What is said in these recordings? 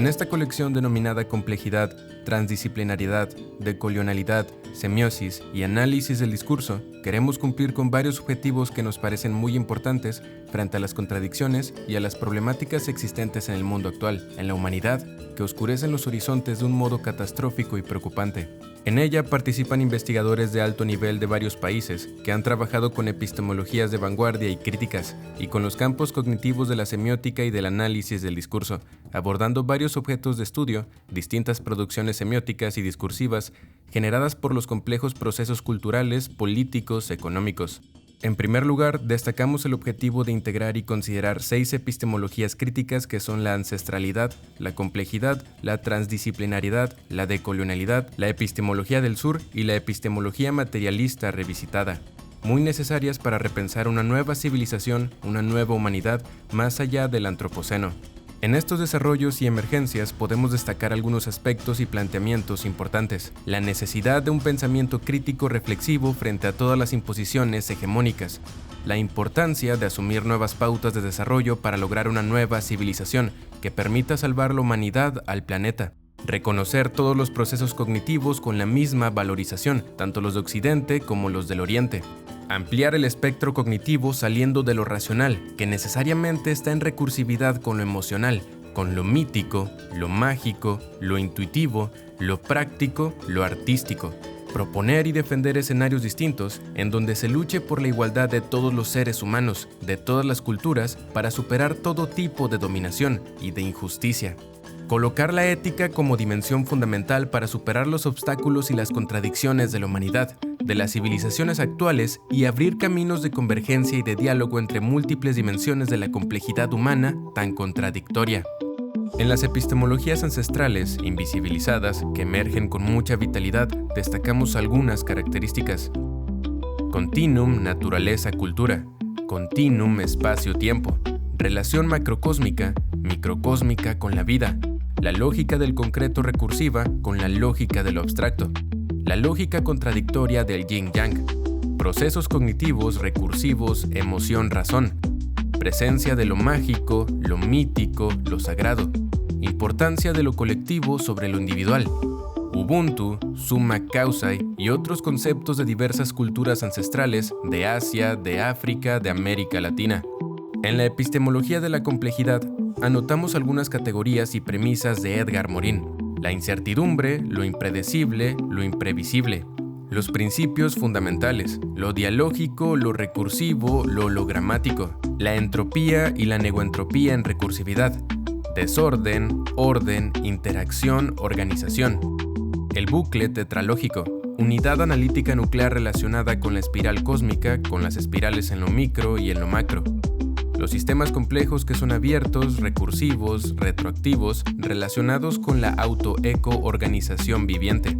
En esta colección denominada complejidad, transdisciplinariedad, decolonialidad, semiosis y análisis del discurso, queremos cumplir con varios objetivos que nos parecen muy importantes frente a las contradicciones y a las problemáticas existentes en el mundo actual, en la humanidad, que oscurecen los horizontes de un modo catastrófico y preocupante. En ella participan investigadores de alto nivel de varios países que han trabajado con epistemologías de vanguardia y críticas, y con los campos cognitivos de la semiótica y del análisis del discurso, abordando varios objetos de estudio, distintas producciones semióticas y discursivas generadas por los complejos procesos culturales, políticos, económicos. En primer lugar, destacamos el objetivo de integrar y considerar 6 epistemologías críticas que son la ancestralidad, la complejidad, la transdisciplinariedad, la decolonialidad, la epistemología del sur y la epistemología materialista revisitada, muy necesarias para repensar una nueva civilización, una nueva humanidad, más allá del antropoceno. En estos desarrollos y emergencias podemos destacar algunos aspectos y planteamientos importantes. La necesidad de un pensamiento crítico reflexivo frente a todas las imposiciones hegemónicas. La importancia de asumir nuevas pautas de desarrollo para lograr una nueva civilización que permita salvar la humanidad al planeta. Reconocer todos los procesos cognitivos con la misma valorización, tanto los de Occidente como los del Oriente. Ampliar el espectro cognitivo saliendo de lo racional, que necesariamente está en recursividad con lo emocional, con lo mítico, lo mágico, lo intuitivo, lo práctico, lo artístico. Proponer y defender escenarios distintos en donde se luche por la igualdad de todos los seres humanos, de todas las culturas, para superar todo tipo de dominación y de injusticia. Colocar la ética como dimensión fundamental para superar los obstáculos y las contradicciones de la humanidad, de las civilizaciones actuales, y abrir caminos de convergencia y de diálogo entre múltiples dimensiones de la complejidad humana tan contradictoria. En las epistemologías ancestrales, invisibilizadas, que emergen con mucha vitalidad, destacamos algunas características. Continuum naturaleza-cultura, continuum espacio-tiempo, relación macrocósmica, microcósmica con la vida, la lógica del concreto recursiva con la lógica de lo abstracto, la lógica contradictoria del yin-yang, procesos cognitivos recursivos, emoción-razón, presencia de lo mágico, lo mítico, lo sagrado, importancia de lo colectivo sobre lo individual, Ubuntu, summa causae y otros conceptos de diversas culturas ancestrales de Asia, de África, de América Latina. En la epistemología de la complejidad, anotamos algunas categorías y premisas de Edgar Morin: la incertidumbre, lo impredecible, lo imprevisible, los principios fundamentales, lo dialógico, lo recursivo, lo hologramático, la entropía y la negoentropía en recursividad, desorden, orden, interacción, organización, el bucle tetralógico, unidad analítica nuclear relacionada con la espiral cósmica, con las espirales en lo micro y en lo macro, los sistemas complejos que son abiertos, recursivos, retroactivos, relacionados con la auto-eco-organización viviente.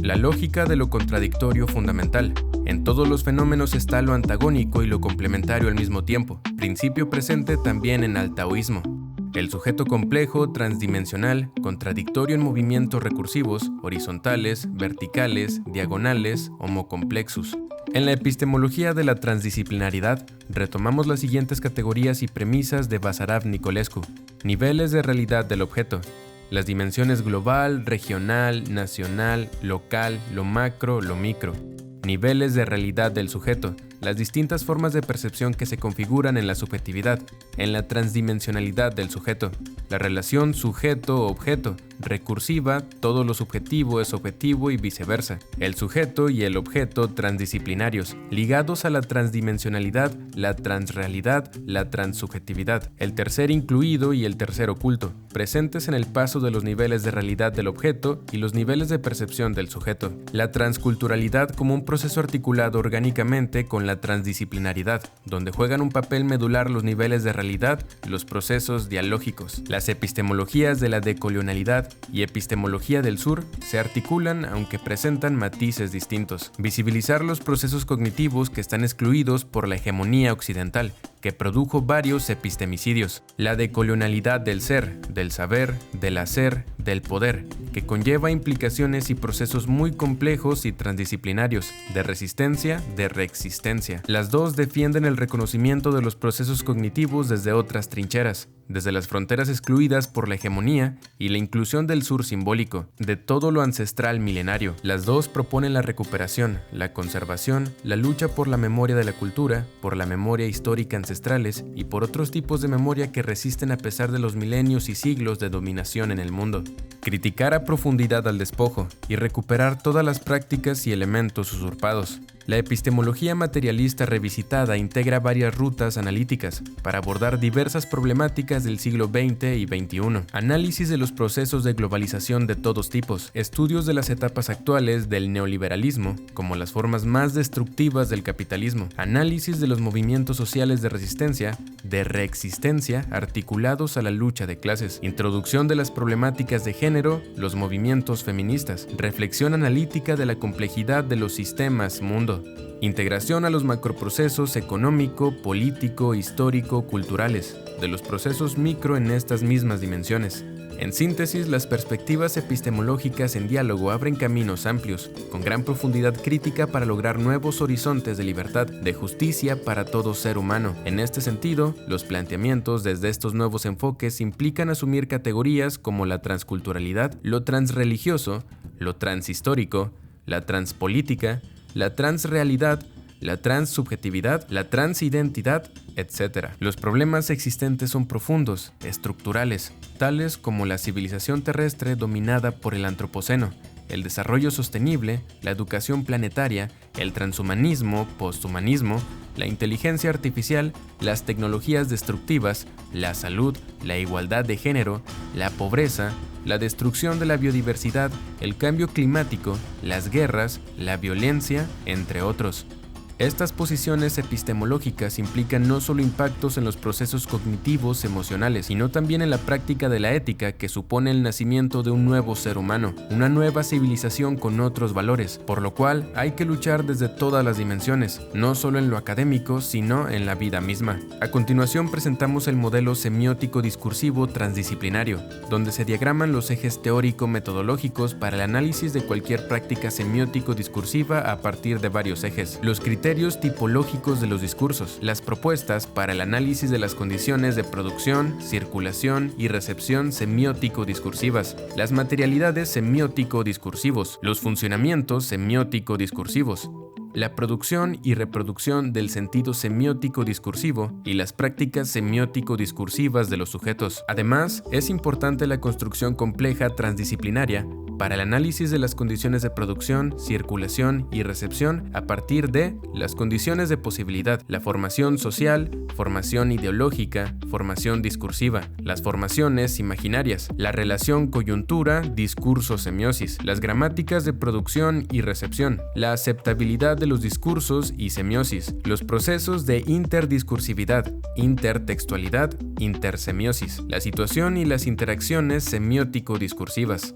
La lógica de lo contradictorio fundamental. En todos los fenómenos está lo antagónico y lo complementario al mismo tiempo, principio presente también en el taoísmo. El sujeto complejo, transdimensional, contradictorio en movimientos recursivos, horizontales, verticales, diagonales, homocomplexus. En la epistemología de la transdisciplinariedad, retomamos las siguientes categorías y premisas de Basarab-Nicolescu. Niveles de realidad del objeto. Las dimensiones global, regional, nacional, local, lo macro, lo micro. Niveles de realidad del sujeto. Las distintas formas de percepción que se configuran en la subjetividad, en la transdimensionalidad del sujeto. La relación sujeto-objeto, recursiva, todo lo subjetivo es objetivo y viceversa. El sujeto y el objeto transdisciplinarios, ligados a la transdimensionalidad, la transrealidad, la transsubjetividad. El tercer incluido y el tercer oculto, presentes en el paso de los niveles de realidad del objeto y los niveles de percepción del sujeto. La transculturalidad como un proceso articulado orgánicamente con la transdisciplinaridad, donde juegan un papel medular los niveles de realidad, los procesos dialógicos. Las epistemologías de la decolonialidad y epistemología del sur se articulan aunque presentan matices distintos. Visibilizar los procesos cognitivos que están excluidos por la hegemonía occidental, que produjo varios epistemicidios. La decolonialidad del ser, del saber, del hacer, del poder, que conlleva implicaciones y procesos muy complejos y transdisciplinarios, de resistencia, de reexistencia. Las dos defienden el reconocimiento de los procesos cognitivos desde otras trincheras, desde las fronteras excluidas por la hegemonía y la inclusión del sur simbólico, de todo lo ancestral milenario. Las dos proponen la recuperación, la conservación, la lucha por la memoria de la cultura, por la memoria histórica ancestrales y por otros tipos de memoria que resisten a pesar de los milenios y siglos de dominación en el mundo. Criticar a profundidad al despojo y recuperar todas las prácticas y elementos usurpados. La epistemología materialista revisitada integra varias rutas analíticas para abordar diversas problemáticas del siglo XX y XXI. Análisis de los procesos de globalización de todos tipos, estudios de las etapas actuales del neoliberalismo como las formas más destructivas del capitalismo, análisis de los movimientos sociales de resistencia, de reexistencia articulados a la lucha de clases, introducción de las problemáticas de género, los movimientos feministas, reflexión analítica de la complejidad de los sistemas mundo, integración a los macroprocesos económico, político, histórico, culturales, de los procesos micro en estas mismas dimensiones. En síntesis, las perspectivas epistemológicas en diálogo abren caminos amplios, con gran profundidad crítica para lograr nuevos horizontes de libertad, de justicia para todo ser humano. En este sentido, los planteamientos desde estos nuevos enfoques implican asumir categorías como la transculturalidad, lo transreligioso, lo transhistórico, la transpolítica, la transrealidad, la transsubjetividad, la transidentidad, etc. Los problemas existentes son profundos, estructurales, tales como la civilización terrestre dominada por el antropoceno, el desarrollo sostenible, la educación planetaria, el transhumanismo, posthumanismo, la inteligencia artificial, las tecnologías destructivas, la salud, la igualdad de género, la pobreza, la destrucción de la biodiversidad, el cambio climático, las guerras, la violencia, entre otros. Estas posiciones epistemológicas implican no solo impactos en los procesos cognitivos emocionales, sino también en la práctica de la ética que supone el nacimiento de un nuevo ser humano, una nueva civilización con otros valores, por lo cual hay que luchar desde todas las dimensiones, no solo en lo académico, sino en la vida misma. A continuación presentamos el modelo semiótico discursivo transdisciplinario, donde se diagraman los ejes teórico-metodológicos para el análisis de cualquier práctica semiótico-discursiva a partir de varios ejes. Los criterios tipológicos de los discursos, las propuestas para el análisis de las condiciones de producción, circulación y recepción semiótico-discursivas, las materialidades semiótico-discursivos, los funcionamientos semiótico-discursivos, la producción y reproducción del sentido semiótico-discursivo y las prácticas semiótico-discursivas de los sujetos. Además, es importante la construcción compleja transdisciplinaria para el análisis de las condiciones de producción, circulación y recepción a partir de las condiciones de posibilidad, la formación social, formación ideológica, formación discursiva, las formaciones imaginarias, la relación coyuntura, discurso, semiosis, las gramáticas de producción y recepción, la aceptabilidad de los discursos y semiosis, los procesos de interdiscursividad, intertextualidad, intersemiosis, la situación y las interacciones semiótico-discursivas.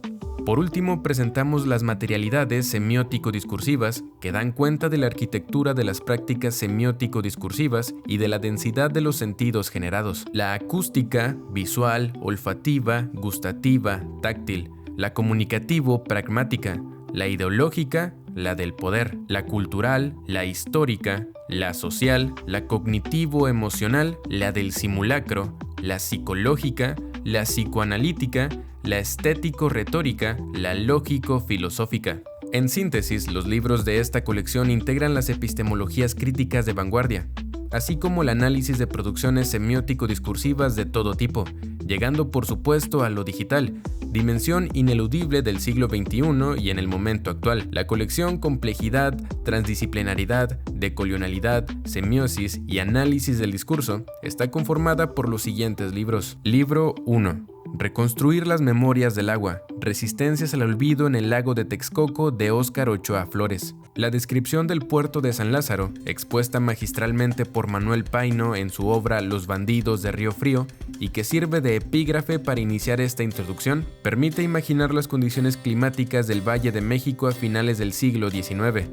Por último, presentamos las materialidades semiótico-discursivas que dan cuenta de la arquitectura de las prácticas semiótico-discursivas y de la densidad de los sentidos generados. La acústica, visual, olfativa, gustativa, táctil, la comunicativo-pragmática, la ideológica, la del poder, la cultural, la histórica, la social, la cognitivo-emocional, la del simulacro, la psicológica, la psicoanalítica, la estético-retórica, la lógico-filosófica. En síntesis, los libros de esta colección integran las epistemologías críticas de vanguardia, así como el análisis de producciones semiótico-discursivas de todo tipo, llegando por supuesto a lo digital, dimensión ineludible del siglo XXI y en el momento actual. La colección Complejidad, Transdisciplinaridad, Decolonialidad, Semiosis y Análisis del Discurso está conformada por los siguientes libros. Libro 1. Reconstruir las memorias del agua. Resistencias al olvido en el lago de Texcoco de Óscar Ochoa Flores. La descripción del puerto de San Lázaro, expuesta magistralmente por Manuel Paino en su obra Los bandidos de Río Frío, y que sirve de epígrafe para iniciar esta introducción, permite imaginar las condiciones climáticas del Valle de México a finales del siglo XIX.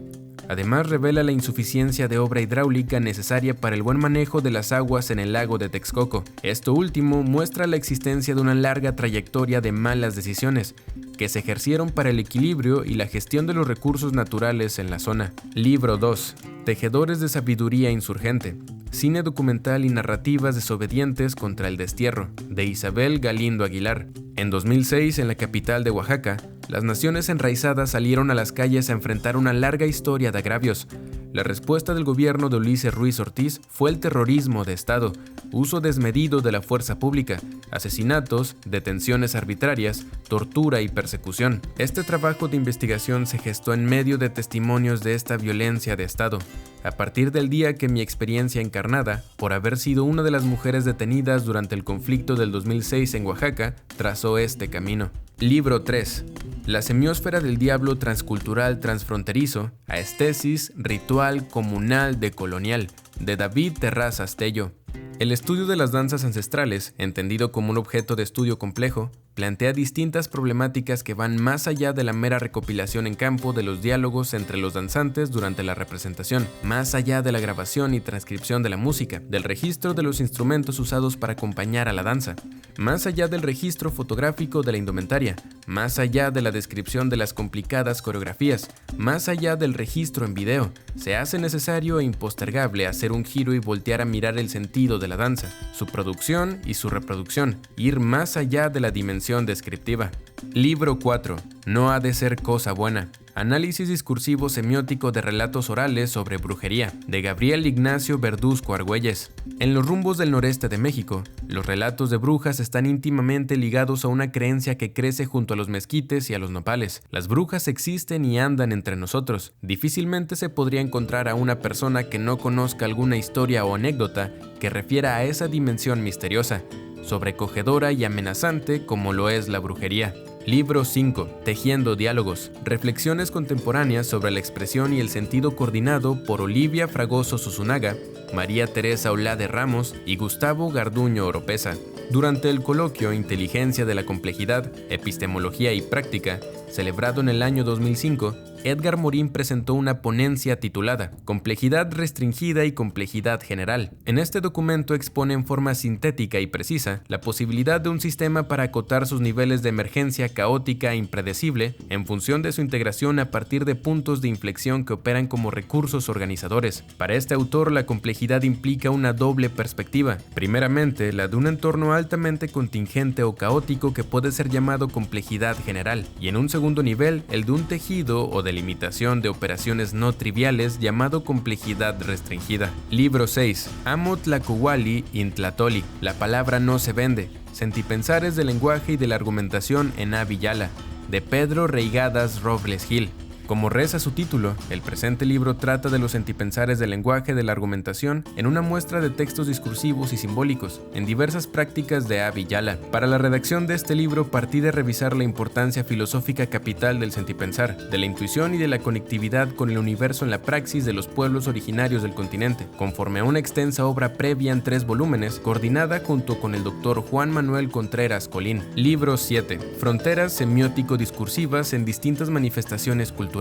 Además, revela la insuficiencia de obra hidráulica necesaria para el buen manejo de las aguas en el lago de Texcoco. Esto último muestra la existencia de una larga trayectoria de malas decisiones que se ejercieron para el equilibrio y la gestión de los recursos naturales en la zona. Libro 2. Tejedores de sabiduría insurgente. cine documental y narrativas desobedientes contra el destierro, de Isabel Galindo Aguilar. En 2006, en la capital de Oaxaca, las naciones enraizadas salieron a las calles a enfrentar una larga historia de agravios. La respuesta del gobierno de Ulises Ruiz Ortiz fue el terrorismo de Estado, uso desmedido de la fuerza pública, asesinatos, detenciones arbitrarias, tortura y persecución. Este trabajo de investigación se gestó en medio de testimonios de esta violencia de Estado, a partir del día que mi experiencia encarnada, por haber sido una de las mujeres detenidas durante el conflicto del 2006 en Oaxaca, trazó este camino. Libro 3. La semiósfera del diablo transcultural transfronterizo, aestesis, ritual, comunal, decolonial, de David Terrazas Tello. El estudio de las danzas ancestrales, entendido como un objeto de estudio complejo, plantea distintas problemáticas que van más allá de la mera recopilación en campo de los diálogos entre los danzantes durante la representación, más allá de la grabación y transcripción de la música, del registro de los instrumentos usados para acompañar a la danza, más allá del registro fotográfico de la indumentaria, más allá de la descripción de las complicadas coreografías, más allá del registro en video. Se hace necesario e impostergable hacer un giro y voltear a mirar el sentido de la danza, su producción y su reproducción, ir más allá de la dimensión descriptiva. Libro 4. No ha de ser cosa buena. Análisis discursivo semiótico de relatos orales sobre brujería, de Gabriel Ignacio Verduzco Argüelles. En los rumbos del noreste de México, los relatos de brujas están íntimamente ligados a una creencia que crece junto a los mezquites y a los nopales. Las brujas existen y andan entre nosotros. Difícilmente se podría encontrar a una persona que no conozca alguna historia o anécdota que refiera a esa dimensión misteriosa, sobrecogedora y amenazante como lo es la brujería. Libro 5. Tejiendo diálogos. Reflexiones contemporáneas sobre la expresión y el sentido coordinado por Olivia Fragoso Susunaga, María Teresa Olade Ramos y Gustavo Garduño Oropesa. Durante el coloquio Inteligencia de la Complejidad, Epistemología y Práctica, celebrado en el año 2005, Edgar Morin presentó una ponencia titulada Complejidad restringida y complejidad general. En este documento expone en forma sintética y precisa la posibilidad de un sistema para acotar sus niveles de emergencia caótica e impredecible en función de su integración a partir de puntos de inflexión que operan como recursos organizadores. Para este autor, la complejidad implica una doble perspectiva. Primeramente, la de un entorno altamente contingente o caótico que puede ser llamado complejidad general, y en un segundo nivel, el de un tejido o delimitación de operaciones no triviales llamado complejidad restringida. Libro 6. Amo Tlacuhuali Intlatoli. La palabra no se vende. Sentipensares del lenguaje y de la argumentación en Avillala, de Pedro Reigadas Robles Gil. Como reza su título, el presente libro trata de los sentipensares del lenguaje de la argumentación en una muestra de textos discursivos y simbólicos, en diversas prácticas de Avillala. Para la redacción de este libro partí de revisar la importancia filosófica capital del sentipensar, de la intuición y de la conectividad con el universo en la praxis de los pueblos originarios del continente, conforme a una extensa obra previa en 3 volúmenes, coordinada junto con el Dr. Juan Manuel Contreras Colín. Libro 7. Fronteras semiótico-discursivas en distintas manifestaciones culturales.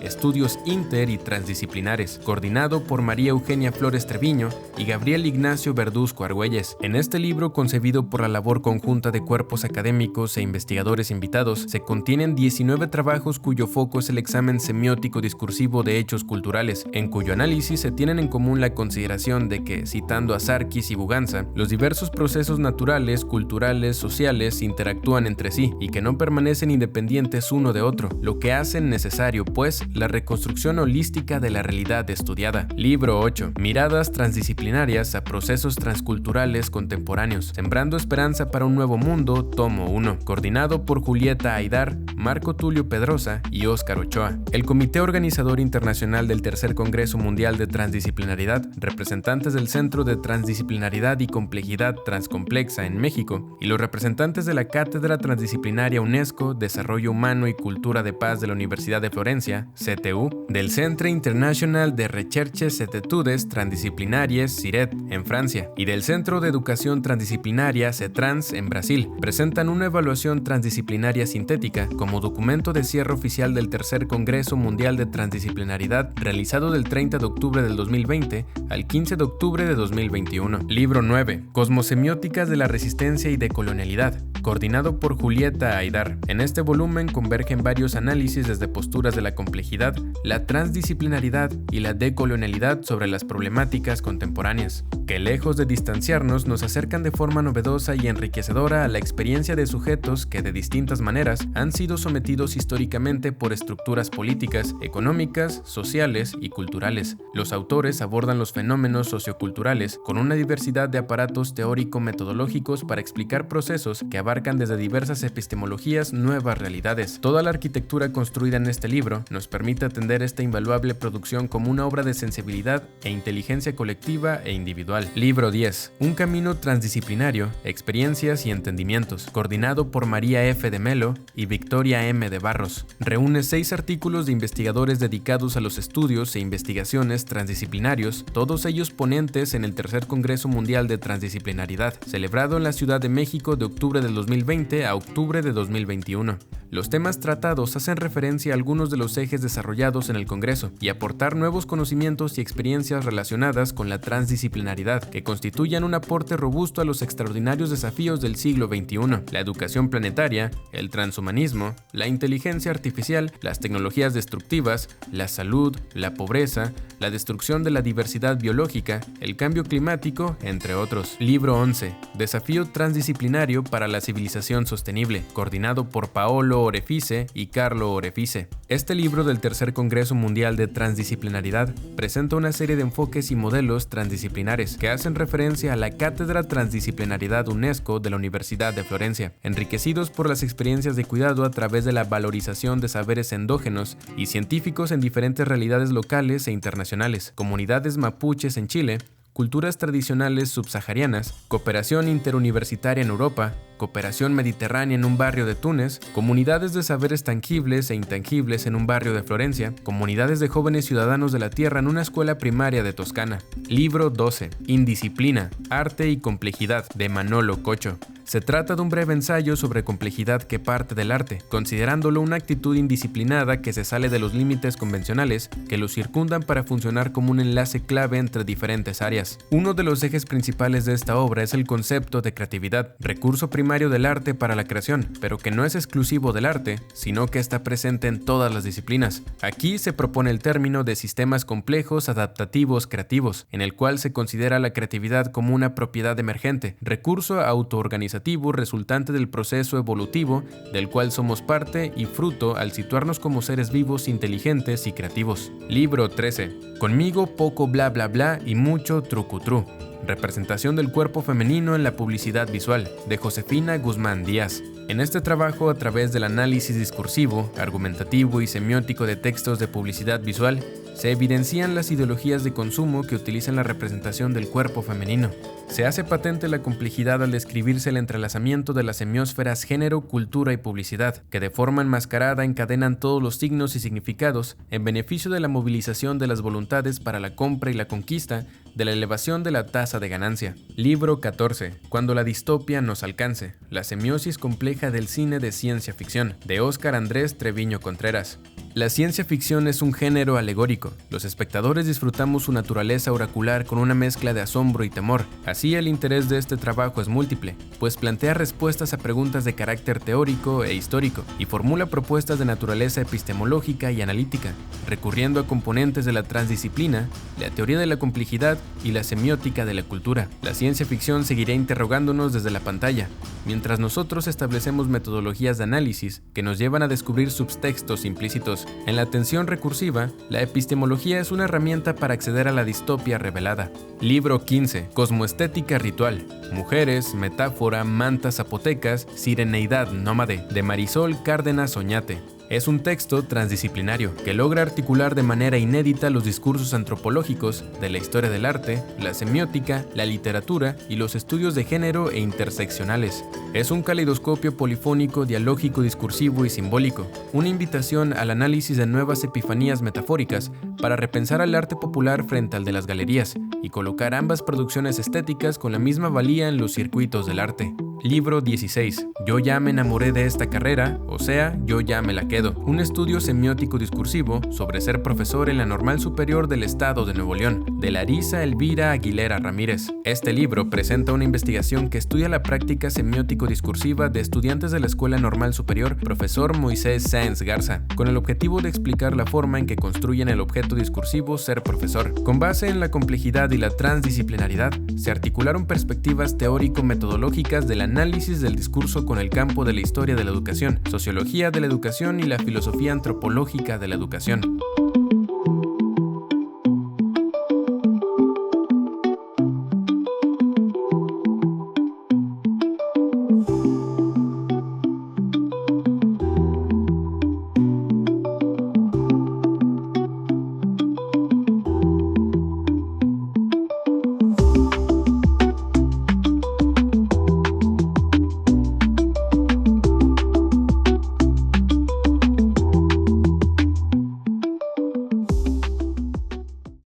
Estudios inter y transdisciplinares, coordinado por María Eugenia Flores Treviño y Gabriel Ignacio Verduzco Argüelles. En este libro, concebido por la labor conjunta de cuerpos académicos e investigadores invitados, se contienen 19 trabajos cuyo foco es el examen semiótico discursivo de hechos culturales, en cuyo análisis se tienen en común la consideración de que, citando a Sarkis y Buganza, los diversos procesos naturales, culturales, sociales interactúan entre sí y que no permanecen independientes uno de otro, lo que hacen necesario, pues, la reconstrucción holística de la realidad estudiada. Libro 8. Miradas transdisciplinarias a procesos transculturales contemporáneos. Sembrando esperanza para un nuevo mundo, tomo 1. Coordinado por Julieta Aidar, Marco Tulio Pedrosa y Óscar Ochoa. El Comité Organizador Internacional del Tercer Congreso Mundial de Transdisciplinaridad, representantes del Centro de Transdisciplinaridad y Complejidad Transcomplexa en México, y los representantes de la Cátedra Transdisciplinaria UNESCO, Desarrollo Humano y Cultura de Paz de la Universidad de Florencia, CTU, del Centre International de Recherches et Etudes Transdisciplinaries, CIRET, en Francia, y del Centro de Educación Transdisciplinaria, CETRANS, en Brasil, presentan una evaluación transdisciplinaria sintética como como documento de cierre oficial del Tercer Congreso Mundial de Transdisciplinaridad realizado del 30 de octubre del 2020 al 15 de octubre de 2021. Libro 9. Cosmosemióticas de la resistencia y decolonialidad, coordinado por Julieta Aydar. En este volumen convergen varios análisis desde posturas de la complejidad, la transdisciplinaridad y la decolonialidad sobre las problemáticas contemporáneas, que lejos de distanciarnos nos acercan de forma novedosa y enriquecedora a la experiencia de sujetos que de distintas maneras han sido sometidos históricamente por estructuras políticas, económicas, sociales y culturales. Los autores abordan los fenómenos socioculturales con una diversidad de aparatos teórico-metodológicos para explicar procesos que abarcan desde diversas epistemologías nuevas realidades. Toda la arquitectura construida en este libro nos permite atender esta invaluable producción como una obra de sensibilidad e inteligencia colectiva e individual. Libro 10. Un camino transdisciplinario, experiencias y entendimientos, coordinado por María F. de Melo y Victoria M. de Barros. Reúne 6 artículos de investigadores dedicados a los estudios e investigaciones transdisciplinarios, todos ellos ponentes en el Tercer Congreso Mundial de Transdisciplinaridad, celebrado en la Ciudad de México de octubre del 2020 a octubre de 2021. Los temas tratados hacen referencia a algunos de los ejes desarrollados en el Congreso y aportar nuevos conocimientos y experiencias relacionadas con la transdisciplinaridad, que constituyan un aporte robusto a los extraordinarios desafíos del siglo XXI, la educación planetaria, el transhumanismo, la inteligencia artificial, las tecnologías destructivas, la salud, la pobreza, la destrucción de la diversidad biológica, el cambio climático, entre otros. Libro 11. Desafío transdisciplinario para la civilización sostenible, coordinado por Paolo Orefice y Carlo Orefice. Este libro del Tercer Congreso Mundial de Transdisciplinaridad presenta una serie de enfoques y modelos transdisciplinares que hacen referencia a la Cátedra Transdisciplinaridad UNESCO de la Universidad de Florencia, enriquecidos por las experiencias de cuidado a través de la valorización de saberes endógenos y científicos en diferentes realidades locales e internacionales, comunidades mapuches en Chile, culturas tradicionales subsaharianas, cooperación interuniversitaria en Europa, cooperación mediterránea en un barrio de Túnez, comunidades de saberes tangibles e intangibles en un barrio de Florencia, comunidades de jóvenes ciudadanos de la tierra en una escuela primaria de Toscana. Libro 12. Indisciplina, arte y complejidad, de Manolo Cocho. Se trata de un breve ensayo sobre complejidad que parte del arte, considerándolo una actitud indisciplinada que se sale de los límites convencionales que lo circundan para funcionar como un enlace clave entre diferentes áreas. Uno de los ejes principales de esta obra es el concepto de creatividad, recurso primario del arte para la creación, pero que no es exclusivo del arte, sino que está presente en todas las disciplinas. Aquí se propone el término de sistemas complejos adaptativos creativos, en el cual se considera la creatividad como una propiedad emergente, recurso autoorganizativo resultante del proceso evolutivo del cual somos parte y fruto al situarnos como seres vivos, inteligentes y creativos. Libro 13. Conmigo poco bla bla bla y mucho trucutru. Representación del cuerpo femenino en la publicidad visual, de Josefina Guzmán Díaz. En este trabajo, a través del análisis discursivo, argumentativo y semiótico de textos de publicidad visual, se evidencian las ideologías de consumo que utilizan la representación del cuerpo femenino. Se hace patente la complejidad al describirse el entrelazamiento de las semiósferas género, cultura y publicidad, que de forma enmascarada encadenan todos los signos y significados en beneficio de la movilización de las voluntades para la compra y la conquista de la elevación de la tasa de ganancia. Libro 14. Cuando la distopia nos alcance. La semiosis compleja del cine de ciencia ficción, de Óscar Andrés Treviño Contreras. La ciencia ficción es un género alegórico. Los espectadores disfrutamos su naturaleza oracular con una mezcla de asombro y temor. Así, el interés de este trabajo es múltiple, pues plantea respuestas a preguntas de carácter teórico e histórico y formula propuestas de naturaleza epistemológica y analítica, recurriendo a componentes de la transdisciplina, la teoría de la complejidad y la semiótica de la cultura. La ciencia ficción seguirá interrogándonos desde la pantalla, mientras nosotros establecemos metodologías de análisis que nos llevan a descubrir subtextos implícitos. En la atención recursiva, la epistemología es una herramienta para acceder a la distopia revelada. Libro 15. Cosmoestética ritual. Mujeres, metáfora, mantas zapotecas, sireneidad nómade, de Marisol Cárdenas Oñate. Es un texto transdisciplinario que logra articular de manera inédita los discursos antropológicos de la historia del arte, la semiótica, la literatura y los estudios de género e interseccionales. Es un caleidoscopio polifónico, dialógico, discursivo y simbólico, una invitación al análisis de nuevas epifanías metafóricas para repensar al arte popular frente al de las galerías y colocar ambas producciones estéticas con la misma valía en los circuitos del arte. Libro 16. Yo ya me enamoré de esta carrera, o sea, yo ya me la quedo. Un estudio semiótico discursivo sobre ser profesor en la Normal Superior del Estado de Nuevo León, de Larisa Elvira Aguilera Ramírez. Este libro presenta una investigación que estudia la práctica semiótico-discursiva de estudiantes de la Escuela Normal Superior, profesor Moisés Sáenz Garza, con el objetivo de explicar la forma en que construyen el objeto discursivo ser profesor. Con base en la complejidad y la transdisciplinaridad, se articularon perspectivas teórico-metodológicas del análisis del discurso con el campo de la historia de la educación, sociología de la educación y la filosofía antropológica de la educación.